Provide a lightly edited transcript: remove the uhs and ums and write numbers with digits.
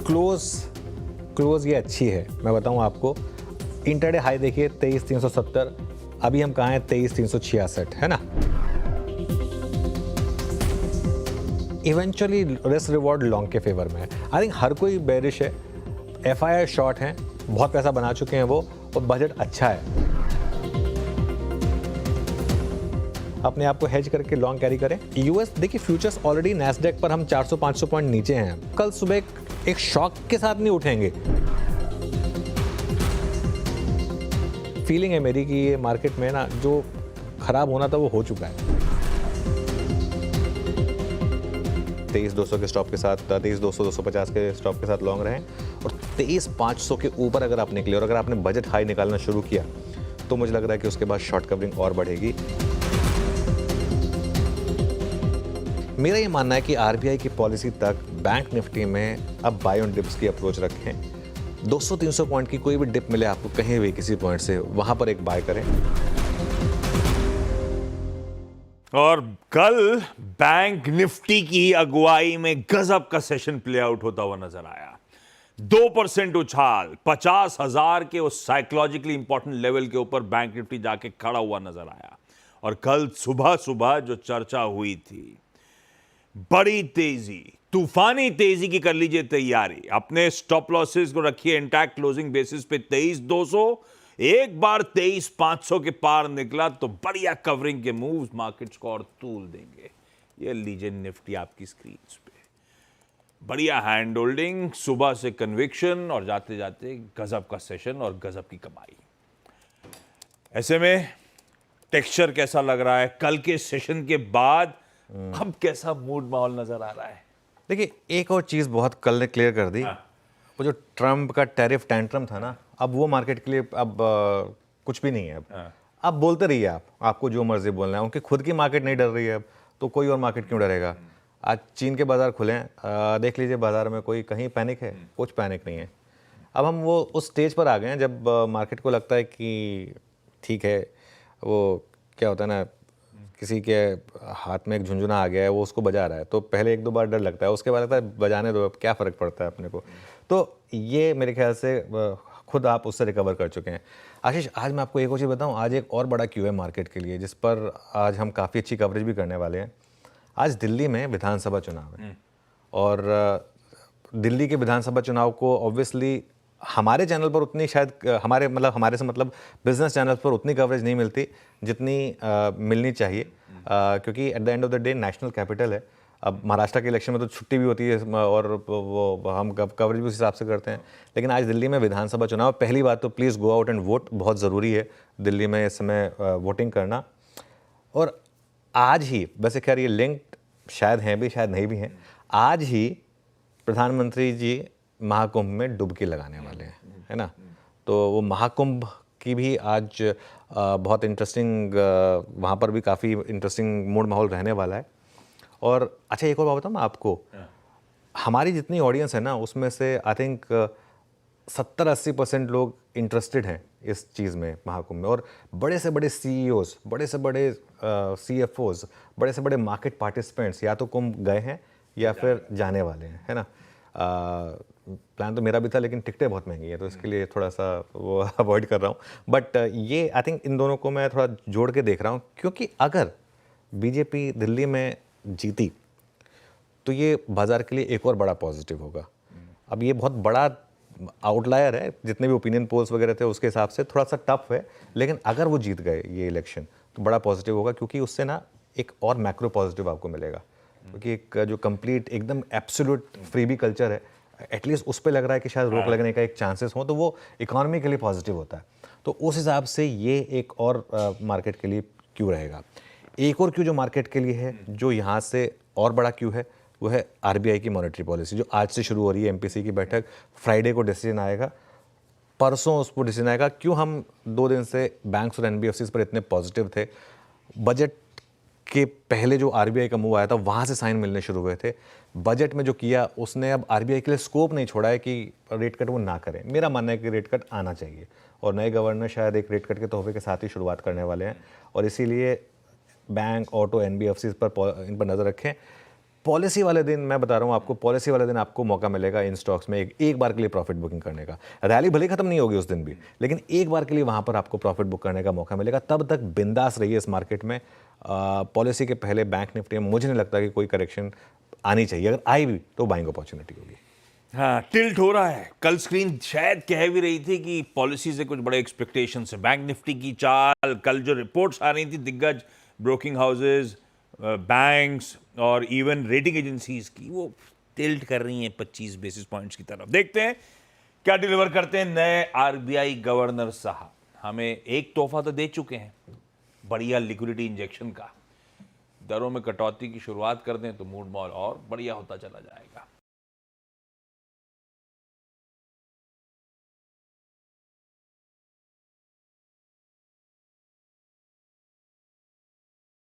Close ये अच्छी है, मैं बताऊं आपको। इंटरडे हाई देखिए 23,370, अभी हम कहाँ हैं 23,366, है ना। इवेंचुअली रिस्क रिवॉर्ड लॉन्ग के फेवर में है। आई थिंक हर कोई बेरिश है, FII शॉर्ट हैं, बहुत पैसा बना चुके हैं वो, और बजट अच्छा है। अपने आप को हेज करके लॉन्ग कैरी करें। यूएस देखिए फ्यूचर्स ऑलरेडी नैस्डैक पर हम 400-500 पॉइंट नीचे हैं। कल सुबह एक शॉक के साथ नहीं उठेंगे। फीलिंग है मेरी कि ये मार्केट में ना जो खराब होना था वो हो चुका है। 23,200 के स्टॉप के साथ, 23,200 250 के स्टॉप के साथ लॉन्ग रहें, और 23,500 के ऊपर अगर आप निकले और अगर आपने बजट हाई निकालना शुरू किया तो मुझे लग रहा है कि उसके बाद शॉर्ट कवरिंग और बढ़ेगी। मेरा ये मानना है कि RBI की पॉलिसी तक बैंक निफ्टी में अब बाय ऑन डिप्स की अप्रोच रखें। 200-300 पॉइंट की कोई भी डिप मिले आपको कहीं भी किसी पॉइंट से, वहां पर एक बाय करें। और कल बैंक निफ्टी की अगुवाई में गजब का सेशन प्ले आउट होता हुआ नजर आया। 2% उछाल, 50,000 के उस साइकोलॉजिकली इंपॉर्टेंट लेवल के ऊपर बैंक निफ्टी जाके खड़ा हुआ नजर आया। और कल सुबह सुबह जो चर्चा हुई थी, बड़ी तेजी, तूफानी तेजी की कर लीजिए तैयारी। अपने स्टॉप लॉसेस को रखिए इंटैक्ट क्लोजिंग बेसिस पे 23,200। एक बार 23,500 के पार निकला तो बढ़िया कवरिंग के मूव्स मार्केट्स को और तूल देंगे। ये लीजिए निफ्टी आपकी स्क्रीन पे, बढ़िया हैंड होल्डिंग, सुबह से कन्विक्शन, और जाते जाते गजब का सेशन और गजब की कमाई। ऐसे में टेक्सचर कैसा लग रहा है कल के सेशन के बाद? अब कैसा मूड माहौल नजर आ रहा है? देखिए एक और चीज़ बहुत कल ने क्लियर कर दी। वो जो ट्रम्प का टैरिफ टेंट्रम था ना, अब वो मार्केट के लिए अब कुछ भी नहीं है। अब बोलते रहिए आपको जो मर्जी बोलना है, उनकी खुद की मार्केट नहीं डर रही है अब, तो कोई और मार्केट क्यों डरेगा। आज चीन के बाजार खुले हैं, देख लीजिए बाजार में कोई कहीं पैनिक है? कुछ पैनिक नहीं है। अब हम वो उस स्टेज पर आ गए हैं जब मार्केट को लगता है कि ठीक है, वो क्या होता है ना, किसी के हाथ में एक झुंझुना आ गया है, वो उसको बजा रहा है, तो पहले 1-2 बार डर लगता है, उसके बाद लगता है बजाने दो, अब क्या फ़र्क पड़ता है अपने को। तो ये मेरे ख्याल से खुद आप उससे रिकवर कर चुके हैं। आशीष, आज मैं आपको एक और चीज़ बताऊं, आज एक और बड़ा क्यू है मार्केट के लिए, जिस पर आज हम काफ़ी अच्छी कवरेज भी करने वाले हैं। आज दिल्ली में विधानसभा चुनाव है, और दिल्ली के विधानसभा चुनाव को ऑब्वियसली हमारे चैनल पर उतनी शायद हमारे से मतलब बिजनेस चैनल पर उतनी कवरेज नहीं मिलती जितनी मिलनी चाहिए, क्योंकि at the end of the day national capital है। अब महाराष्ट्र के इलेक्शन में तो छुट्टी भी होती है और वो हम कवरेज भी उस हिसाब से करते हैं, लेकिन आज दिल्ली में विधानसभा चुनाव। पहली बात तो please go out and vote, बहुत ज़रूरी है दिल्ली में इस समय वोटिंग करना। और आज ही, वैसे खैर ये लिंक्ड शायद हैं भी शायद नहीं भी हैं, आज ही प्रधानमंत्री जी महाकुंभ में डुबकी लगाने वाले हैं, है ना। तो वो महाकुंभ की भी आज बहुत इंटरेस्टिंग, वहाँ पर भी काफ़ी इंटरेस्टिंग मूड माहौल रहने वाला है। और अच्छा एक और बात बताऊँ मैं आपको, हमारी जितनी ऑडियंस है ना उसमें से आई थिंक 70-80% लोग इंटरेस्टेड हैं इस चीज़ में, महाकुंभ में। और बड़े से बड़े CEOs, बड़े से बड़े CFOs, बड़े से बड़े मार्केट पार्टिसिपेंट्स या तो कुंभ गए हैं या फिर जाने वाले हैं, है ना। प्लान तो मेरा भी था, लेकिन टिकटें बहुत महंगी है, तो इसके लिए थोड़ा सा वो अवॉइड कर रहा हूँ। बट ये आई थिंक इन दोनों को मैं थोड़ा जोड़ के देख रहा हूँ, क्योंकि अगर बीजेपी दिल्ली में जीती तो ये बाजार के लिए एक और बड़ा पॉजिटिव होगा। अब ये बहुत बड़ा आउटलायर है, जितने भी ओपिनियन पोल्स वगैरह थे उसके हिसाब से थोड़ा सा टफ है, लेकिन अगर वो जीत गए ये इलेक्शन तो बड़ा पॉजिटिव होगा, क्योंकि उससे ना एक और मैक्रो पॉजिटिव आपको मिलेगा। क्योंकि एक जो कंप्लीट एकदम एब्सोल्यूट फ्रीबी कल्चर है, एटलीस्ट उस पर लग रहा है कि शायद रोक लगने का एक चांसेस हो, तो वो इकोनॉमी के लिए पॉजिटिव होता है। तो उस हिसाब से ये एक और मार्केट के लिए क्यू रहेगा। एक और क्यू जो मार्केट के लिए है, जो यहाँ से और बड़ा क्यू है, वो है RBI की मॉनेटरी पॉलिसी, जो आज से शुरू हो रही है। MPC की बैठक, फ्राइडे को डिसीजन आएगा, परसों उस पर डिसीजन आएगा। क्यों हम 2 दिन से बैंक्स और NBFCs पर इतने पॉजिटिव थे? बजट के पहले जो RBI का मूव आया था वहाँ से साइन मिलने शुरू हुए थे। बजट में जो किया उसने अब RBI के लिए स्कोप नहीं छोड़ा है कि रेट कट वो ना करें। मेरा मानना है कि रेट कट आना चाहिए, और नए गवर्नर शायद एक रेट कट के तोहफे के साथ ही शुरुआत करने वाले हैं, और इसीलिए बैंक, ऑटो, NBFCs पर इन पर नज़र रखें। पॉलिसी वाले दिन मैं बता रहा हूँ आपको, पॉलिसी वाले दिन आपको मौका मिलेगा इन स्टॉक्स में एक बार के लिए प्रॉफिट बुकिंग करने का। रैली भले खत्म नहीं होगी उस दिन भी, लेकिन एक बार के लिए वहाँ पर आपको प्रॉफिट बुक करने का मौका मिलेगा। तब तक बिंदास रहिए इस मार्केट में। पॉलिसी के पहले बैंक निफ्टी में मुझे नहीं लगता कि कोई करेक्शन आनी चाहिए, अगर आई भी तो बाइंग अपॉर्चुनिटी होगी। हाँ, टिल्ट हो रहा है। कल स्क्रीन शायद कह भी रही थी कि पॉलिसी से कुछ बड़े एक्सपेक्टेशन है। बैंक निफ्टी की चाल, कल जो रिपोर्ट्स आ रही थी दिग्गज ब्रोकिंग हाउसेज, बैंक्स और इवन रेटिंग एजेंसीज की, वो टिल्ट कर रही हैं 25 बेसिस पॉइंट्स की तरफ। देखते हैं क्या डिलीवर करते हैं नए आरबीआई गवर्नर साहब। हमें एक तोहफा तो दे चुके हैं, बढ़िया लिक्विडिटी इंजेक्शन का। दरों में कटौती की शुरुआत कर दें तो मूड मॉल और बढ़िया होता चला जाएगा।